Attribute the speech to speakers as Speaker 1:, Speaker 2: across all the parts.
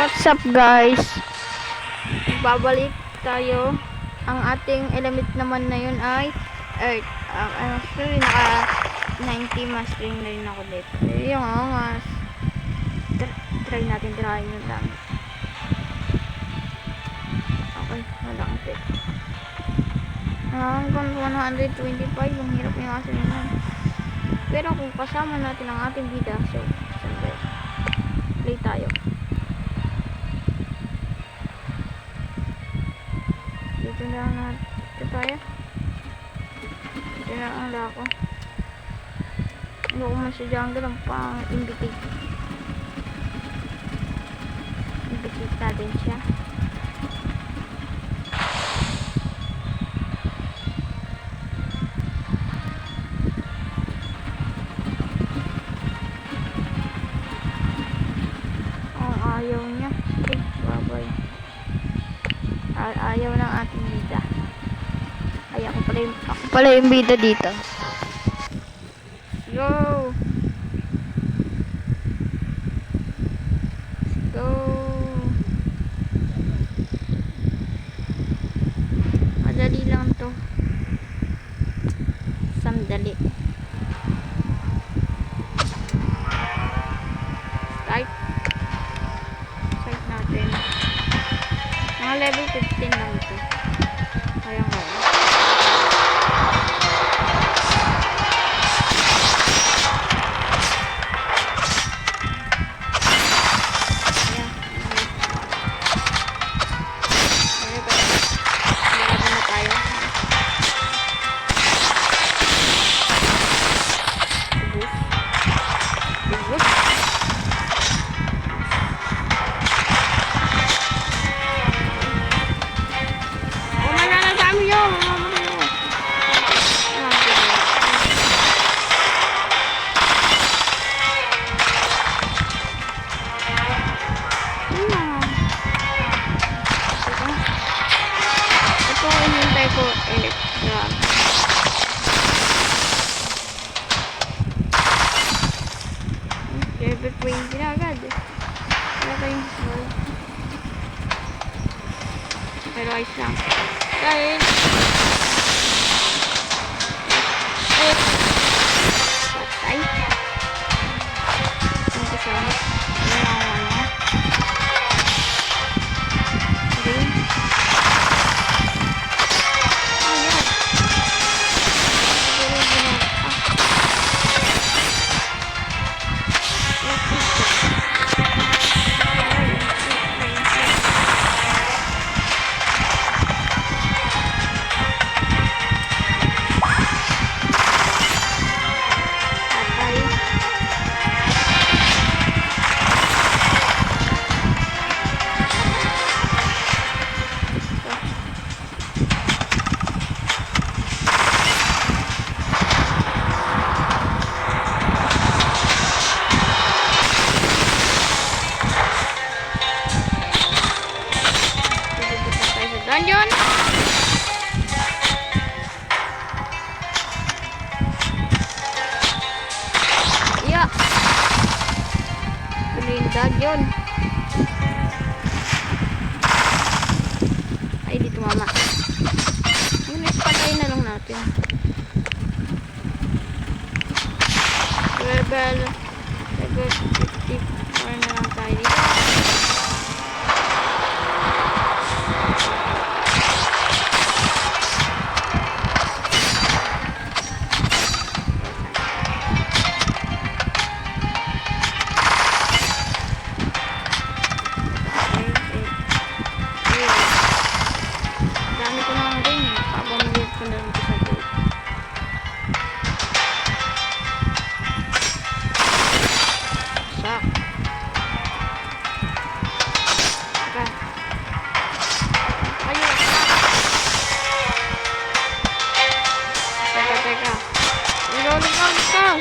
Speaker 1: What's up guys? Babalik tayo. Ang ating element naman na yun ay Earth. Actually naka 90 mastering na rin ako dito. Yung angas. Try natin tirahin yung dami. Okay, wala ang tip. Hanggang 125 yung hirap yung asin naman. Pero kung kasama natin ang ating bida, so siyempre play tayo. Dito na lang natin tayo. Dito na lang ako. Hindi ko man sa jungle ang pang-invitate. Invitate natin siya. Ayaw niya. Okay, babay. Ayaw ng ating bida. Ay, ako pala yung bida dito. Go! Let's go! Madali lang to. Sandali. Start. Mga level 15 lang ito. Kaya nga. Level 20 na agad. Wala pa yung small. Pero ayos lang. Dahil patay. Ang kasama. Ano lang ako ano. Okay. Dungeon! Yeah! Tuloy yung dungeon. Ay, dito mama. Ngunit patay na lang natin. Level 54 na lang tayo dito.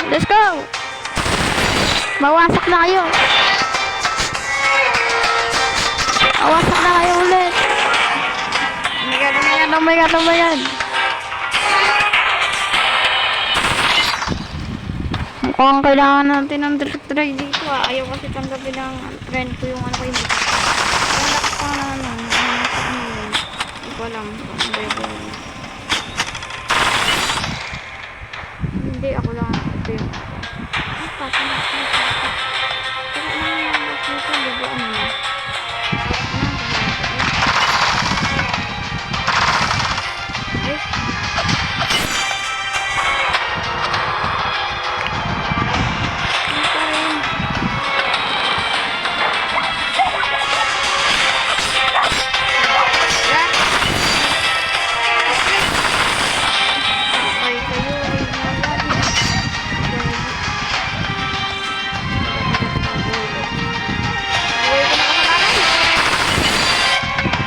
Speaker 1: Let's go! Mawasak na kayo! Mawasak na kayo ulit! Oh my god! Mukhang kailangan natin ng direct try dito. ayaw kasi tanggapin ng friend ko yung ano ko hindi. Ang lakas pa na ano sa ano yun. Hindi ko alam kung level. Hindi, ako lang ito yung ang pasa na ito. Kaya naman yung boss nito, diba ano na?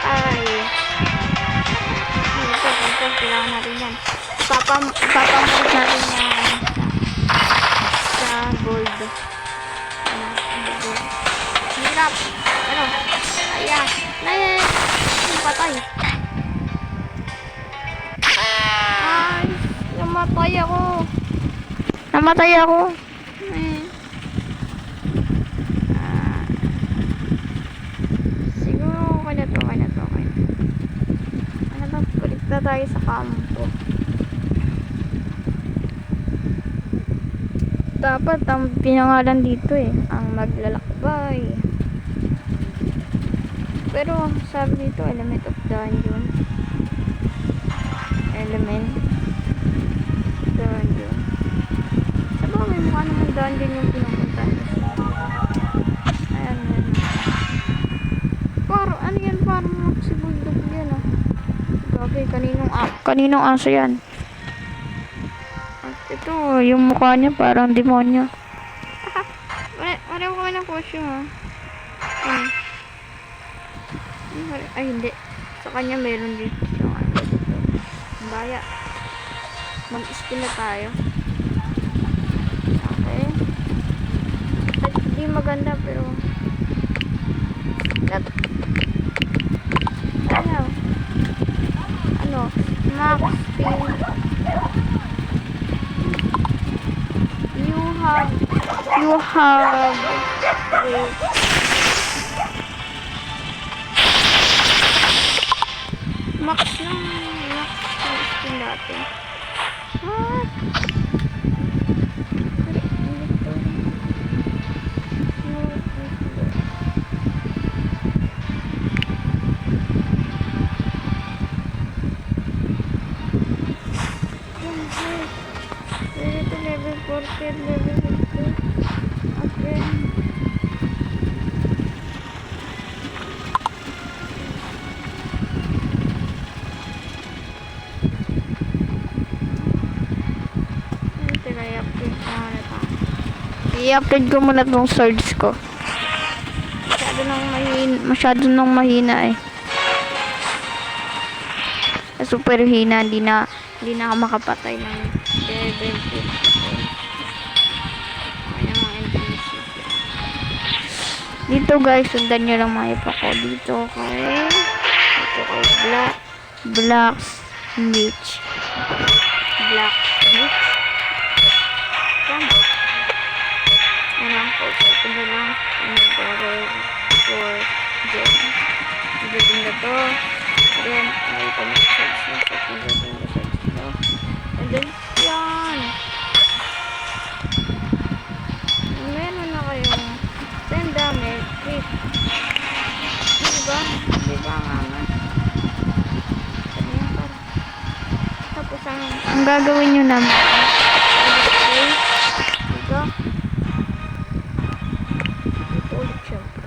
Speaker 1: Ay, ipapamit natin yan sa gold. Hirap. Ano? Ayan. Patay. Ay, namatay ako. Namatay ako. Siguro okay na to. Ano ba? Kulit na tayo sa kampo. Dapat ang pinangalan dito ang maglalakbay. Pero sabi dito element of dungeon. Element dungeon. Sabi may mukha naman dungeon yung pinupunta. Ayan. Parang ano yan, parang magsibundog yan Okay, kaninong aso yan? Ito, yung mukha niya parang demonyo. Wala ko ng costume Ay, hindi. Sa kanya meron din yung ano dito. Baya. Mag-spin na tayo. Okay. At hindi maganda pero ano? Max spin. You have max spin natin. What? Level 40, level 50. Okay. I-upload ko muna tong swords ko. Masyado nang mahina super hina, hindi na ako makapatay ng level 50. Dito guys, sundan nyo lang mga ipa ko. Dito kay Blacksmith. Tama. Ano ang code? Ito na lang. For Jen. Ibigin na to. Then, may pamag-search na. Ibigin na search to. And then, yan. Meron na kayong 10 damage. Crit. Diba nga nga. Tapos ang gagawin nyo naman. Dito. Dito ulit syempre.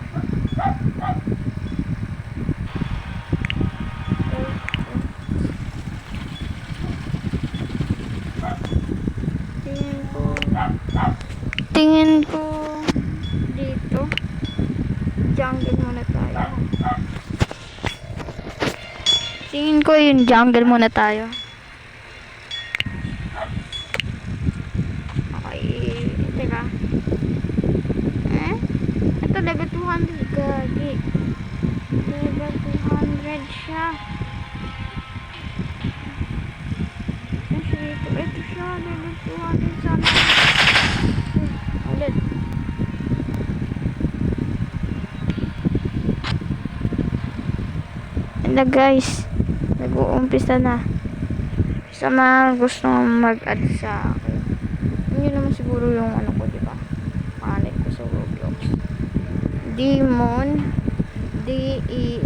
Speaker 1: Tingin ko dito. Jungle muna tayo. Tingin ko yung jungle muna tayo. Teka. Ito level 200 gagi. Level 200 siya. Ito siya level 200 sana. Ulit. And guys, nag-uumpisa na. Sa mga gusto mag-add sa akin. Yun naman siguro yung ano ko, di ba? Pangalan ko sa Roblox. Demon. D-E-M-O-N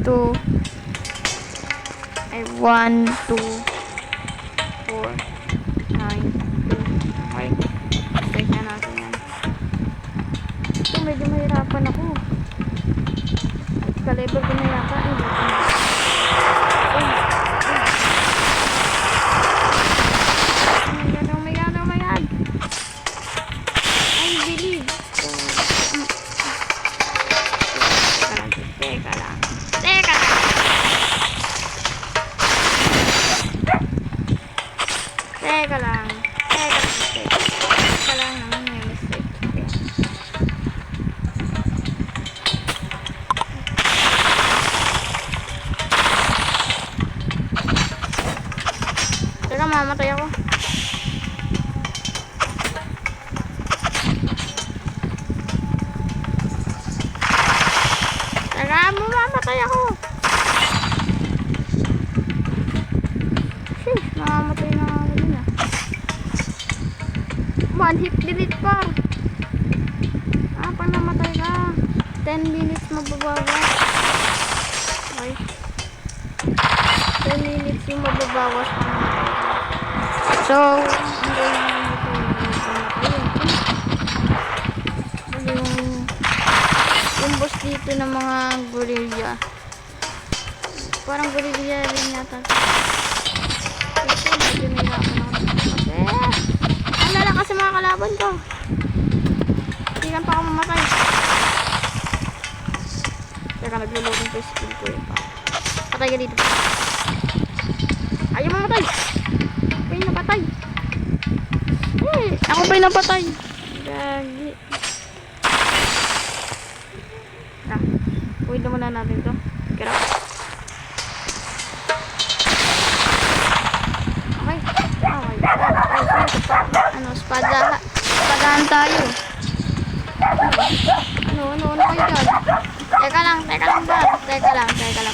Speaker 1: 2 ay 1, 2, 4, 9, 2. Okay. Check na natin yan. Ito, medyo mahirapan ako. Ka-level ko na yata. Ay, dito na. Oh my god, oh my god. I believe. Teka lang. Teka lang naman, may mistake. Teka, mamatay ako. Teka, mamamatay ako. Sheesh, mamamatay na ako din ah. One hit delete pa. Pag namatay ka 10 minutes mababawas. Okay, 10 minutes yung mababawas pag namatay ka. So, ang gawin namin ito yung boss dito ng mga gorilla. Parang gorilla rin yata. Ito, medyo nahirapan ako kasi ang lalakas sa mga kalaban ko. Hindi lang pa ako mamatay. Teka, naglo-loading pa yung skill ko eh. Patay ka dito. Ayaw mamatay. Ako yung napatay. Ako pa yung napatay. Gagi. Uwi na muna natin to. Get up. Okay. Spadahan tayo. Ano kayo dyan? Teka lang ba? Teka lang.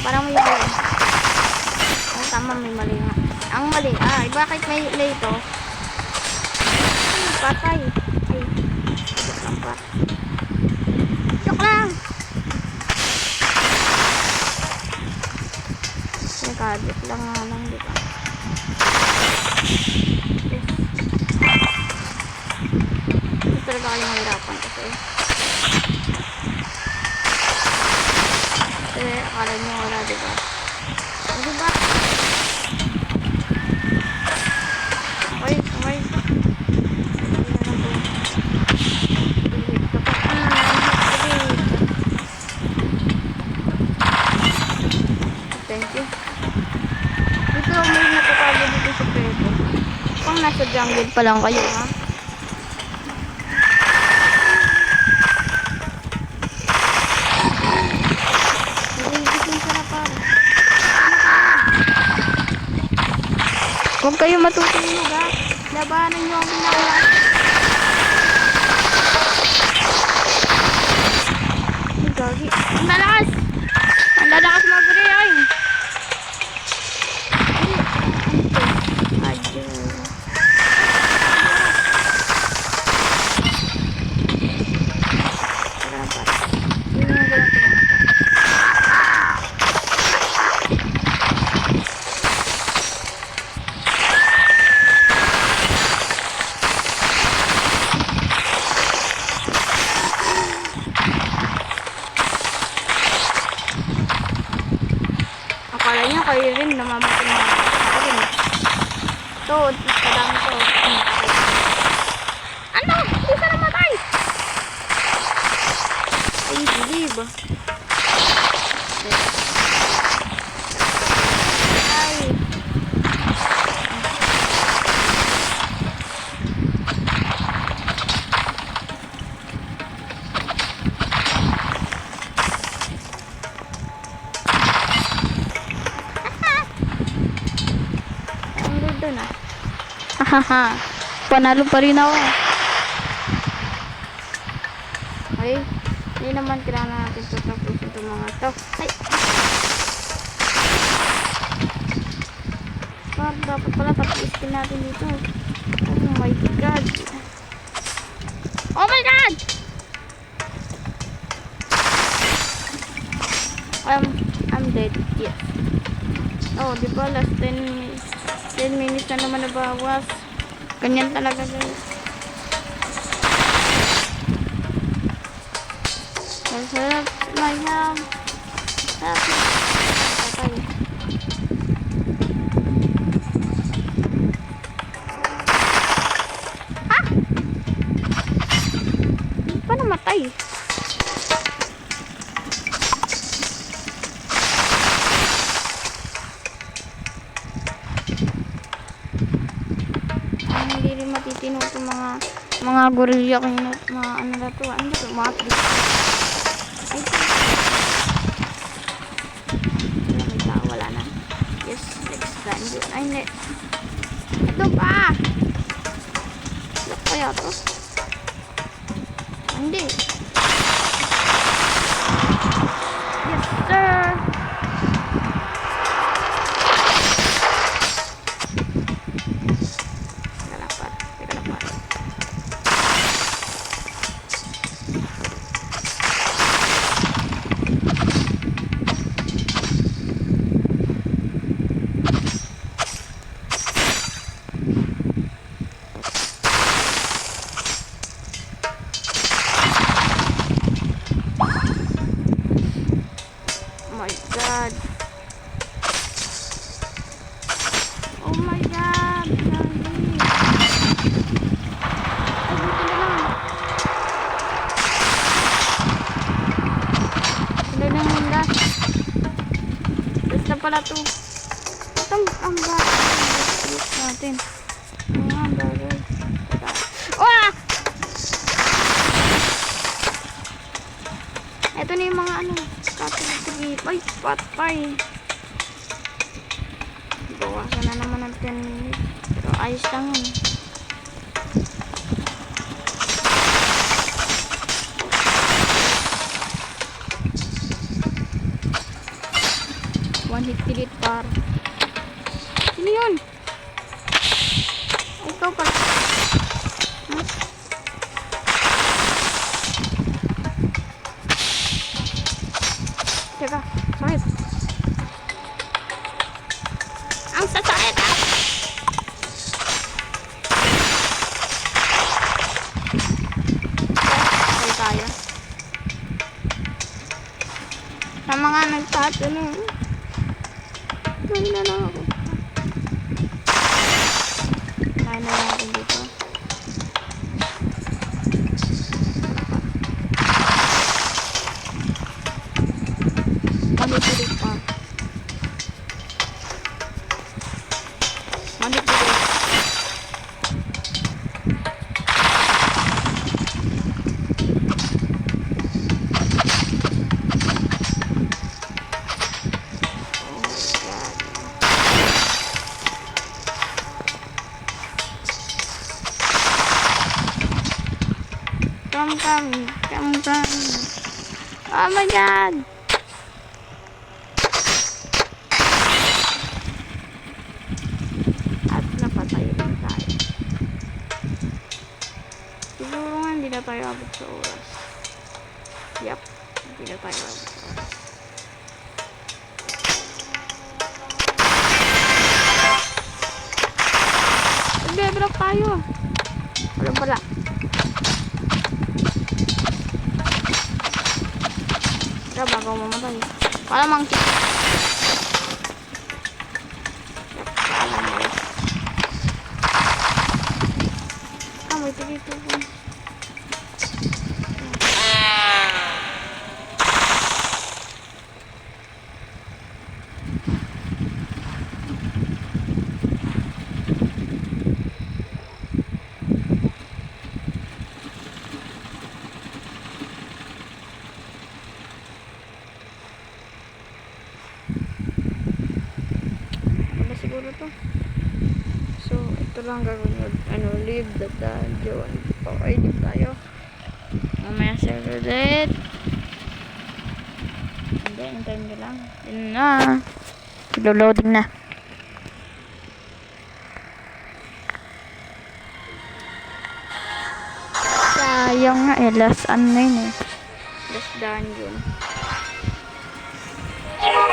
Speaker 1: Parang may mali. Ang tama, may mali nga. Ang mali. Bakit may lay to? Patay. Joke lang. Nagkabit lang nga lang, di ba? Ito talaga kayong mahirapan kasi akala nyo wala, di ba? Di ba? Okay. Thank you. Dito may natatago dito sa preto. Kung nasa jungle pa lang kayo, ha? Naiigisin ka na para. Huwag kayo matutulog, ha? Labanan nyo ang pinawa. Ay, gagi. Ang lalakas! Ang lalakas mga guriay! Akala niya kayo rin namamatay na ako rin. Ito, kadami to. Ano? Hindi ka namatay! I believe. Ay. Hahaha. Panalo pa rin ako. Okay? Hindi naman kailangan natin tatapusin itong mga to. Ay! Dapat pala tapusin natin dito. Oh my god! Oh my god! I'm dead. Yes. Oh, di ba last 10 minutes na naman nabawas. Ganyan talaga guys. Help my help. Help me. Patay. Ah! Pa namatay. Hindi rin matitino itong mga gorilla kayo na mga ano na to. Ano ba ito? Mga trip. Ay, wala na. Yes, next time. Ay, ito pa! Ano kaya to? Hindi. Yes, sir! Teka lang pa. Oh my god! Dali! Ay, buti na lang. Sila na yung last. Last na pala to. Ito ang bagay natin. Mga bagay. Oh! Ito na yung mga ano. Katulog. Ay, patay. Bawasan na naman ng 10 minutes. Pero ayos lang yun. One hit delete par. Sino yun? Ay, ikaw pala. Teka, sakit. Ang sasakit ah! Okay tayo. Sa mga nagtatanong, gawin na lang ako. Kaya na lang ako dito. Manipulate pa. Manipulate. Come. Oh my god! At napatay rin tayo. Siguro nga hindi na tayo abot sa oras. Yup, hindi na tayo abot sa oras. Nagbe-block tayo. Walang pala. Kaya bago mamatay. Para mangkit. May tigito po. Siguro to. So, ito lang gagawin nyo. Leave the dungeon. Okay, leave tayo. Mamaya sir ulit. Hindi, hintayin nyo lang. Yun na. Loading na. Sayang nga eh. Last ano na yun eh. Last dungeon.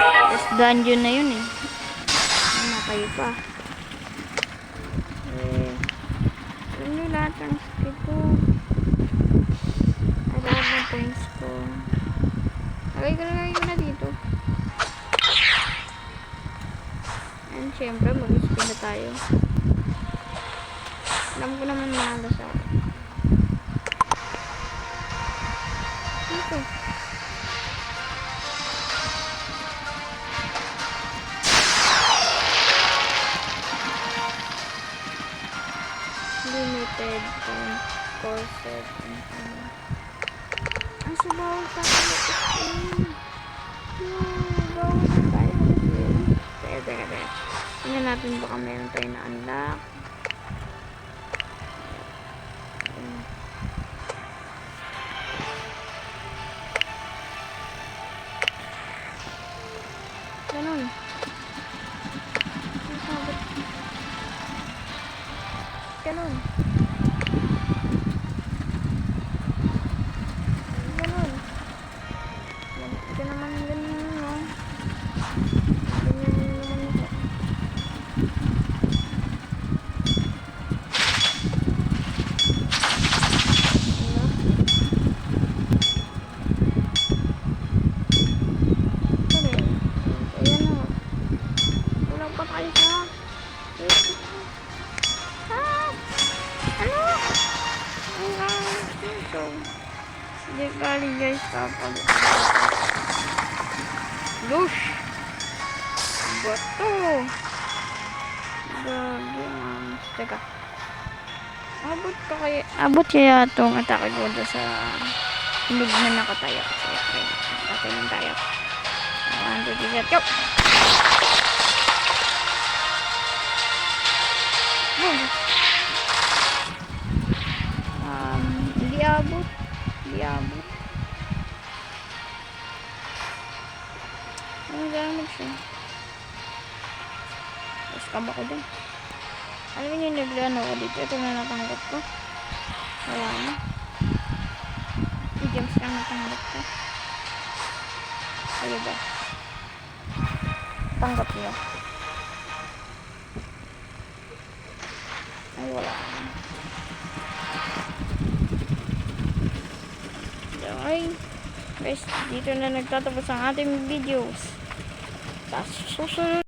Speaker 1: Last dungeon na yun eh. Ano kayo pa? Alam nyo lahat ng skill ko. Ay, lahat ng points ko. Lagay ko na dito. And syempre, mag-spin na tayo. Alam ko naman malas ako. Dito. Limited corset. Ang subawal tayo. Bawal tayo. Teka. Tingnan natin baka meron tayo na unlock. Ganun. Ganun. Ito naman ganun, no? Ganyan naman ito. Ayan na. Kulang pa tayo sa... Ano? Ito. Hindi kali guys, kapag... Lush! Bato! Gagi ang... Teka. Abot kaya itong atake ko doon sa... Hinog na nakatayo. So, okay. Patayin tayo. 1, 2, 3, go! Hindi abot. Ang damage siya. Tapos kaba ko din. Alam niyo yung naglano ko dito. Ito na natanggap ko. Wala na. Gems lang natanggap ko. Ayun ba? Tanggap niyo. Ay, wala na. Okay. Guys, dito na nagtatapos ang ating videos. Sa susunod